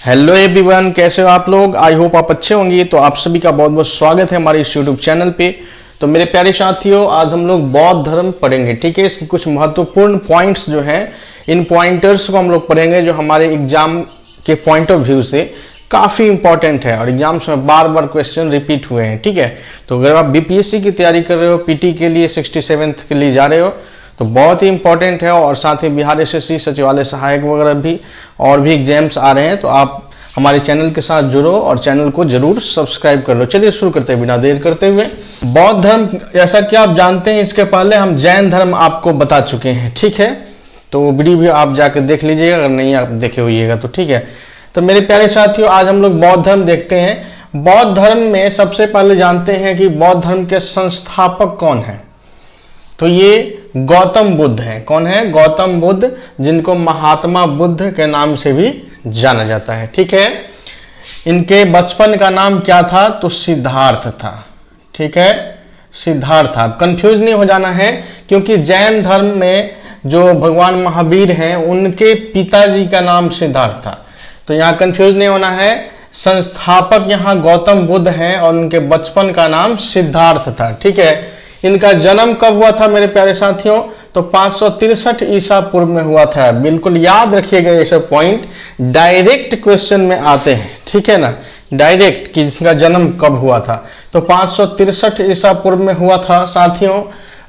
Hello everyone, कैसे हो आप लोग। आई होप आप अच्छे होंगे। तो आप सभी का बहुत बहुत स्वागत है हमारे इस यूट्यूब चैनल पे। तो मेरे प्यारे साथियों, आज हम लोग बौद्ध धर्म पढ़ेंगे। ठीक है, इसके कुछ महत्वपूर्ण पॉइंट्स जो हैं, इन पॉइंटर्स को हम लोग पढ़ेंगे जो हमारे एग्जाम के पॉइंट ऑफ व्यू से काफी इंपॉर्टेंट है और एग्जाम्स में बार बार क्वेश्चन रिपीट हुए हैं। ठीक है, तो अगर आप बीपीएससी की तैयारी कर रहे हो, पीटी के लिए 67th के लिए जा रहे हो, तो बहुत ही इंपॉर्टेंट है। और साथ ही बिहार एसएससी सचिवालय सहायक वगैरह भी और भी एग्जाम्स आ रहे हैं, तो आप हमारे चैनल के साथ जुड़ो और चैनल को जरूर सब्सक्राइब कर लो। चलिए शुरू करते हैं बिना देर करते हुए। बौद्ध धर्म, जैसा कि आप जानते हैं, इसके पहले हम जैन धर्म आपको बता चुके हैं। ठीक है, तो वीडियो भी आप जाकर देख लीजिएगा, अगर नहीं आप देखे होइएगा तो। ठीक है, तो मेरे प्यारे साथियों, आज हम लोग बौद्ध धर्म देखते हैं। बौद्ध धर्म में सबसे पहले जानते हैं कि बौद्ध धर्म के संस्थापक कौन है। तो ये गौतम बुद्ध है। कौन है? गौतम बुद्ध, जिनको महात्मा बुद्ध के नाम से भी जाना जाता है। ठीक है, इनके बचपन का नाम क्या था? तो सिद्धार्थ था। ठीक है, सिद्धार्थ था। कंफ्यूज नहीं हो जाना है, क्योंकि जैन धर्म में जो भगवान महावीर हैं, उनके पिताजी का नाम सिद्धार्थ था। तो यहाँ कंफ्यूज नहीं होना है। संस्थापक यहाँ गौतम बुद्ध हैं और उनके बचपन का नाम सिद्धार्थ था। ठीक है, इनका जन्म कब हुआ था मेरे प्यारे साथियों? तो 563 ईसा पूर्व में हुआ था। बिल्कुल याद रखिएगा, ये सब पॉइंट डायरेक्ट क्वेश्चन में आते हैं। ठीक है ना, डायरेक्ट कि इसका जन्म कब हुआ था। तो 563 ईसा पूर्व में हुआ था। साथियों,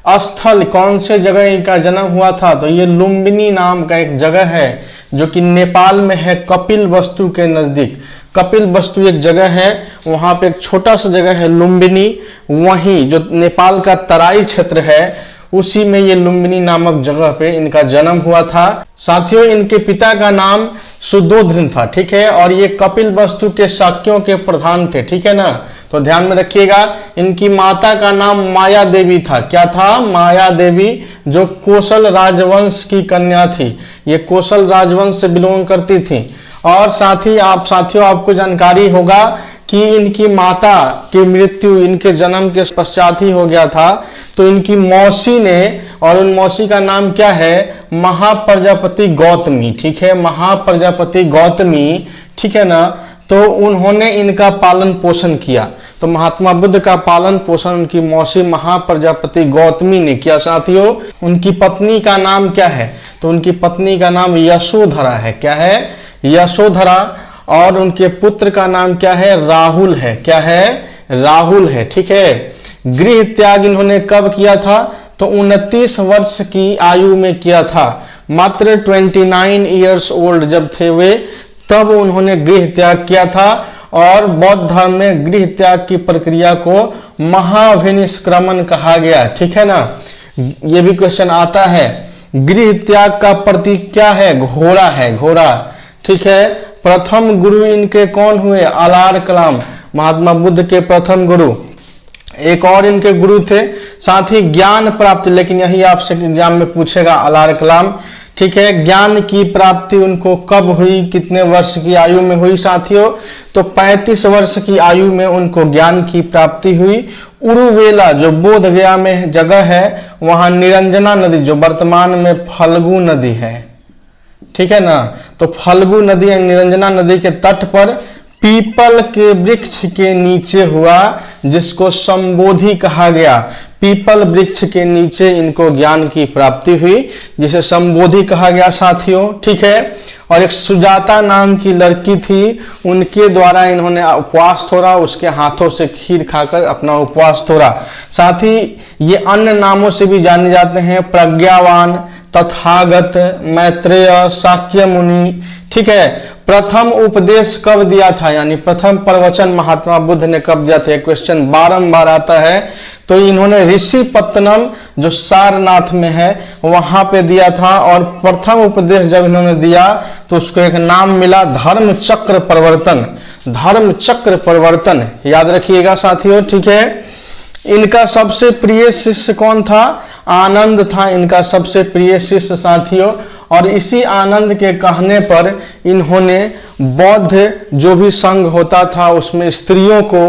स्थल कौन से जगह इनका जन्म हुआ था? तो ये लुम्बिनी नाम का एक जगह है जो कि नेपाल में है, कपिल वस्तु के नजदीक। कपिल वस्तु एक जगह है, वहां पे एक छोटा सा जगह है लुम्बिनी। वहीं जो नेपाल का तराई क्षेत्र है, उसी में ये लुम्बिनी नामक जगह पे इनका जन्म हुआ था। साथियों, इनके पिता का नाम सुदोधन था। ठीक है, और ये कपिल वस्तु के शाक्यों के प्रधान थे। ठीक है ना, तो ध्यान में रखिएगा। इनकी माता का नाम माया देवी था। क्या था? माया देवी, जो कोसल राजवंश की कन्या थी। ये कोसल राजवंश से बिलोंग करती थी। और साथ ही साथियों, आपको जानकारी होगा कि इनकी माता की मृत्यु इनके जन्म के पश्चात ही हो गया था। तो इनकी मौसी ने, और उन मौसी का नाम क्या है? महाप्रजापति गौतमी। ठीक है, महाप्रजापति गौतमी। ठीक है ना, तो उन्होंने इनका पालन पोषण किया। तो महात्मा बुद्ध का पालन पोषण उनकी मौसी महाप्रजापति गौतमी ने किया। साथियों, उनकी पत्नी का नाम क्या है? तो उनकी पत्नी का नाम यशोधरा है। क्या है? यशोधरा। और उनके पुत्र का नाम क्या है? राहुल है। क्या है? राहुल है। ठीक है, गृह त्याग इन्होंने कब किया था? तो 29 वर्ष की आयु में किया था। मात्र 29 ईयर्स ओल्ड जब थे वे, तब उन्होंने गृह त्याग किया था। और बौद्ध धर्म में गृह त्याग की प्रक्रिया को महाभिनिष्क्रमण कहा गया। ठीक है ना, ये भी क्वेश्चन आता है। गृह त्याग का प्रतीक क्या है? घोड़ा है, घोड़ा। ठीक है, प्रथम गुरु इनके कौन हुए? अलार कलाम, महात्मा बुद्ध के प्रथम गुरु। एक और इनके गुरु थे। साथ ही ज्ञान प्राप्ति, लेकिन यही आपसे एग्जाम में पूछेगा, अलार कलाम। ठीक है, ज्ञान की प्राप्ति उनको कब हुई? कितने वर्ष की आयु में हुई साथियों? तो 35 वर्ष की आयु में उनको ज्ञान की प्राप्ति हुई। उरुवेला, जो बोध गया में जगह है, वहां निरंजना नदी, जो वर्तमान में फल्गु नदी है। ठीक है ना, तो फल्गु नदी या निरंजना नदी के तट पर पीपल के वृक्ष के नीचे हुआ, जिसको संबोधि कहा गया। पीपल वृक्ष के नीचे इनको ज्ञान की प्राप्ति हुई, जिसे संबोधि कहा गया साथियों। ठीक है, और एक सुजाता नाम की लड़की थी, उनके द्वारा इन्होंने उपवास तोड़ा, उसके हाथों से खीर खाकर अपना उपवास तोड़ा। साथ ही ये अन्य नामों से भी जाने जाते हैं, प्रज्ञावान, तथागत, मैत्रेय, शाक्य मुनि। ठीक है, प्रथम उपदेश कब दिया था? यानी प्रथम प्रवचन महात्मा बुद्ध ने कब दिया था? क्वेश्चन बारंबार आता है। तो इन्होंने ऋषिपत्तनम, जो सारनाथ में है, वहां पे दिया था। और प्रथम उपदेश जब इन्होंने दिया, तो उसको एक नाम मिला, धर्म चक्र प्रवर्तन। धर्म चक्र प्रवर्तन, याद रखिएगा साथियों। ठीक है, इनका सबसे प्रिय शिष्य कौन था? आनंद था इनका सबसे प्रिय शिष्य साथियों। और इसी आनंद के कहने पर इन्होंने बौद्ध जो भी संघ होता था, उसमें स्त्रियों को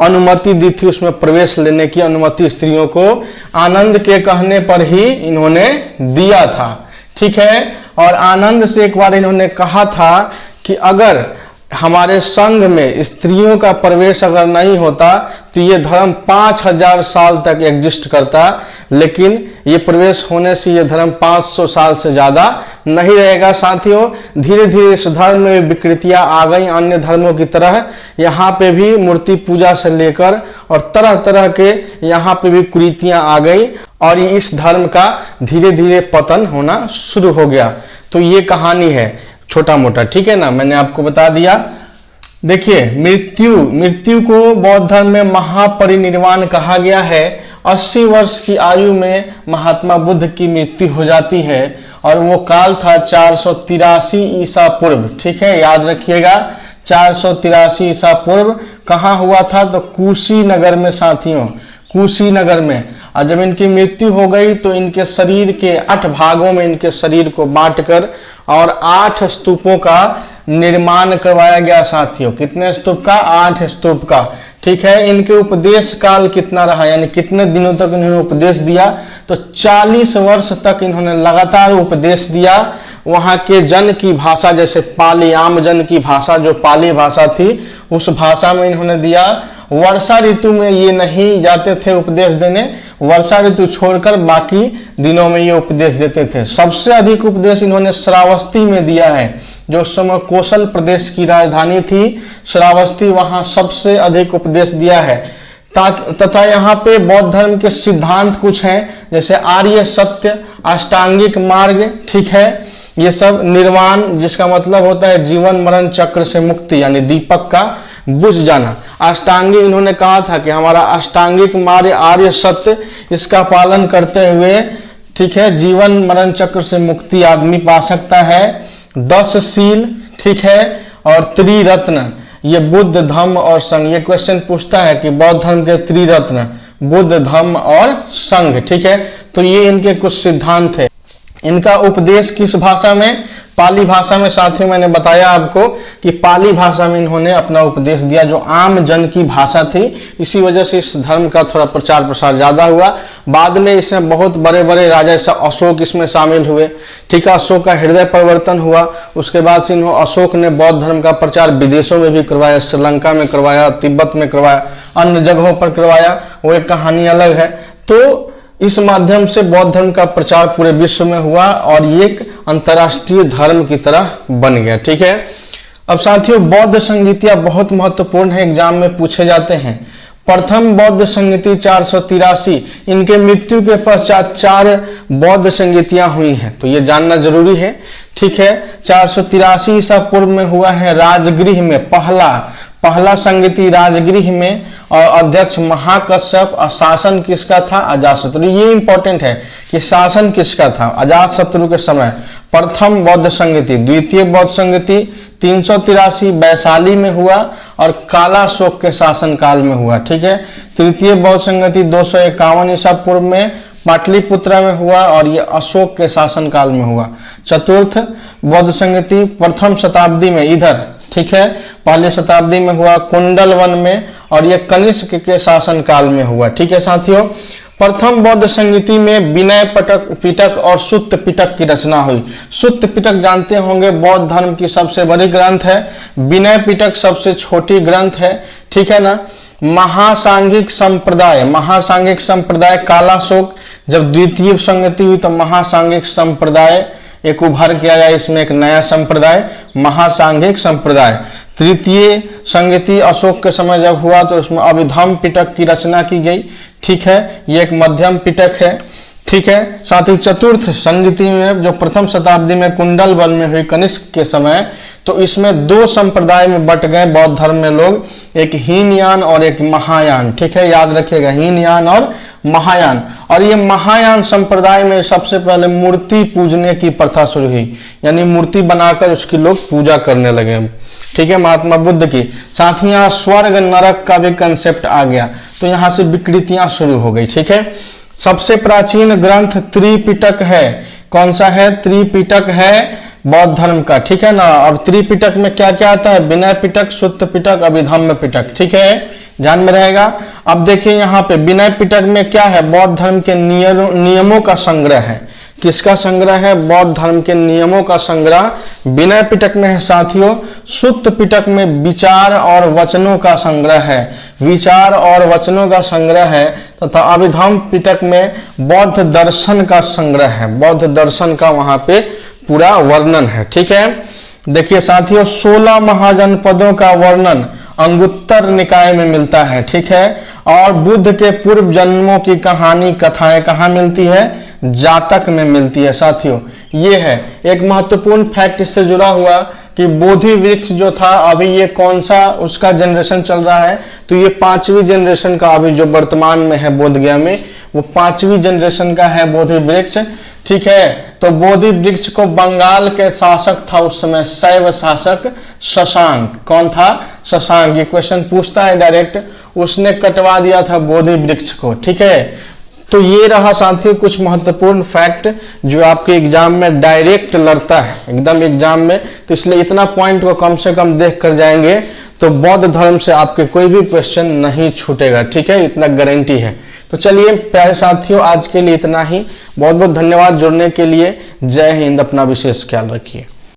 अनुमति दी थी, उसमें प्रवेश लेने की अनुमति स्त्रियों को आनंद के कहने पर ही इन्होंने दिया था। ठीक है, और आनंद से एक बार इन्होंने कहा था कि अगर हमारे संघ में स्त्रियों का प्रवेश अगर नहीं होता तो ये धर्म 5000 साल तक एग्जिस्ट करता, लेकिन ये प्रवेश होने से ये धर्म 500 साल से ज्यादा नहीं रहेगा। साथियों, धीरे धीरे इस धर्म में विकृतियां आ गई अन्य धर्मों की तरह। यहाँ पे भी मूर्ति पूजा से लेकर और तरह तरह के यहाँ पे भी कुरीतियां आ गई और इस धर्म का धीरे धीरे पतन होना शुरू हो गया। तो ये कहानी है छोटा मोटा, ठीक है ना, मैंने आपको बता दिया। देखिए, मृत्यु को बौद्ध धर्म में महापरिनिर्वाण कहा गया है। 80 वर्ष की आयु में महात्मा बुद्ध की मृत्यु हो जाती है और वो काल था 483 ईसा पूर्व, ठीक है, याद रखिएगा 483 ईसा पूर्व। कहाँ हुआ था? तो कुशीनगर में साथियों, कुशीनगर में। और जब इनकी मृत्यु हो गई तो इनके शरीर के 8 भागों में इनके शरीर को बांटकर और 8 स्तूपों का निर्माण करवाया गया साथियों। कितने स्तूप का? 8 स्तूप का, ठीक है। इनके उपदेश काल कितना रहा, यानी कितने दिनों तक इन्होंने उपदेश दिया? तो 40 वर्ष तक इन्होंने लगातार उपदेश दिया। वहां के जन की भाषा, जैसे पाली, आम जन की भाषा जो पाली भाषा थी, उस भाषा में इन्होंने दिया। वर्षा ऋतु में ये नहीं जाते थे उपदेश देने, वर्षा ऋतु छोड़कर बाकी दिनों में ये उपदेश देते थे। सबसे अधिक उपदेश इन्होंने श्रावस्ती में दिया है, जो उस समय कोसल प्रदेश की राजधानी थी श्रावस्ती, वहां सबसे अधिक उपदेश दिया है। तथा यहाँ पे बौद्ध धर्म के सिद्धांत कुछ हैं, जैसे आर्य सत्य, अष्टांगिक मार्ग, ठीक है, ये सब, निर्वाण जिसका मतलब होता है जीवन मरण चक्र से मुक्ति, यानी दीपक का बुझ जाना। अष्टांगिक, इन्होंने कहा था कि हमारा अष्टांगिक मार्ग आर्य सत्य, इसका पालन करते हुए, ठीक है, जीवन मरण चक्र से मुक्ति आदमी पा सकता है। 10 शील, ठीक है, और त्रिरत्न, ये बुद्ध धम्म और संघ। ये क्वेश्चन पूछता है कि बौद्ध धर्म के त्रिरत्न बुद्ध धम्म और संघ, ठीक है। तो ये इनके कुछ सिद्धांत है। इनका उपदेश किस भाषा में? पाली भाषा में। साथियों, मैंने बताया आपको कि पाली भाषा में इन्होंने अपना उपदेश दिया, जो आम जन की भाषा थी। इसी वजह से इस धर्म का थोड़ा प्रचार प्रसार ज्यादा हुआ। बाद में इसमें बहुत बड़े बड़े राजा, जैसा अशोक इसमें शामिल हुए, ठीक है, अशोक का हृदय परिवर्तन हुआ। उसके बाद से अशोक ने बौद्ध धर्म का प्रचार विदेशों में भी करवाया, श्रीलंका में करवाया, तिब्बत में करवाया, अन्य जगहों पर करवाया, वो एक कहानी अलग है। तो इस माध्यम से बौद्ध धर्म का प्रचार पूरे विश्व में हुआ और ये एक अंतर्राष्ट्रीय धर्म की तरह बन गया, ठीक है। अब साथियों, बौद्ध संगीतियां बहुत महत्वपूर्ण है, एग्जाम में पूछे जाते हैं। प्रथम बौद्ध संगीति 483, इनके मृत्यु के पश्चात 4 बौद्ध संगीतियां हुई हैं, तो ये जानना जरूरी है, ठीक है। 483 ईसा पूर्व में हुआ है राजगृह में पहला संगीति राजगृह में, और अध्यक्ष महाकश्यप, और शासन किसका था? अजातशत्रु। ये इंपॉर्टेंट है कि शासन किसका था? अजातशत्रु के समय प्रथम बौद्ध संगीति। द्वितीय बौद्ध संगीति 383 वैशाली में हुआ और कालाशोक के शासन काल में हुआ, ठीक है। तृतीय बौद्ध संगीति 251 ईसा पूर्व में पाटलिपुत्र में हुआ और ये अशोक के शासन काल में हुआ। चतुर्थ बौद्ध संगीति प्रथम शताब्दी में इधर, ठीक है, पहली शताब्दी में हुआ कुंडल वन में, और यह कनिष्क के शासन काल में हुआ, ठीक है साथियों। प्रथम बौद्ध संगीति में विनय पिटक और सुत्त पिटक की रचना हुई। सुत्त पिटक जानते होंगे बौद्ध धर्म की सबसे बड़ी ग्रंथ है, विनय पिटक सबसे छोटी ग्रंथ है, ठीक है ना। महासांघिक संप्रदाय कालाशोक, जब द्वितीय संगति हुई तो महासांघिक संप्रदाय एक उभर के आया, इसमें एक नया संप्रदाय महासांघिक संप्रदाय। तृतीय संगति अशोक के समय जब हुआ तो उसमें अभिधम्म पिटक की रचना की गई, ठीक है, ये एक मध्यम पिटक है, ठीक है। साथ ही चतुर्थ संगति में जो प्रथम शताब्दी में कुंडल वन में हुई कनिष्क के समय, तो इसमें 2 संप्रदाय में बट गए बौद्ध धर्म में लोग, एक हीनयान और एक महायान, ठीक है, याद रखिएगा, हीनयान और महायान। और ये महायान संप्रदाय में सबसे पहले मूर्ति पूजने की प्रथा शुरू हुई, यानी मूर्ति बनाकर उसकी लोग पूजा करने लगे, ठीक है, महात्मा बुद्ध की। साथ ही यहाँ स्वर्ग नरक का भी कंसेप्ट आ गया, तो यहाँ से विकृतियां शुरू हो गई, ठीक है। सबसे प्राचीन ग्रंथ त्रिपिटक है, कौन सा है? त्रिपिटक है बौद्ध धर्म का, ठीक है ना। और त्रिपिटक में क्या क्या आता है? विनय पिटक, सुत्त पिटक, अभिधम्म पिटक, ठीक है, ध्यान में रहेगा। अब देखिए यहाँ पे विनय पिटक में क्या है? बौद्ध धर्म के नियमों का संग्रह है, किसका संग्रह है? बौद्ध धर्म के नियमों का संग्रह विनय पिटक में है साथियों। सुत्त पिटक में विचार और वचनों का संग्रह है, विचार और वचनों का संग्रह है, तथा अभिधम्म पिटक में बौद्ध दर्शन का संग्रह है, बौद्ध दर्शन का वहां पे पूरा वर्णन है। ठीक है, देखिए साथियों 16 महाजनपदों का वर्णन अंगुत्तर निकाय में मिलता है। ठीक है, और बुद्ध के पूर्व जन्मों की कहानी कथाएं कहाँ मिलती है? जातक में मिलती है साथियों। ये है एक महत्वपूर्ण फैक्ट इससे जुड़ा हुआ कि बोधि वृक्ष जो था अभी ये कौन सा उसका जनरेशन चल रहा है? तो ये 5वीं जनरेशन का अभी जो वर्तमान में है बोधगया में, वो 5वीं जनरेशन का है बोधि वृक्ष। ठीक है, तो बोधि वृक्ष को बंगाल के शासक था उस समय, शैव शासक शशांक। कौन था? शशांक। ये क्वेश्चन पूछता है डायरेक्ट, उसने कटवा दिया था बोधि वृक्ष को। ठीक है, तो ये रहा साथियों कुछ महत्वपूर्ण फैक्ट जो आपके एग्जाम में डायरेक्ट लड़ता है एकदम एग्जाम में, तो इसलिए इतना पॉइंट को कम से कम देख कर जाएंगे तो बौद्ध धर्म से आपके कोई भी क्वेश्चन नहीं छूटेगा। ठीक है, इतना गारंटी है। तो चलिए प्यारे साथियों, आज के लिए इतना ही। बहुत बहुत धन्यवाद जुड़ने के लिए। जय हिंद, अपना विशेष ख्याल रखिए।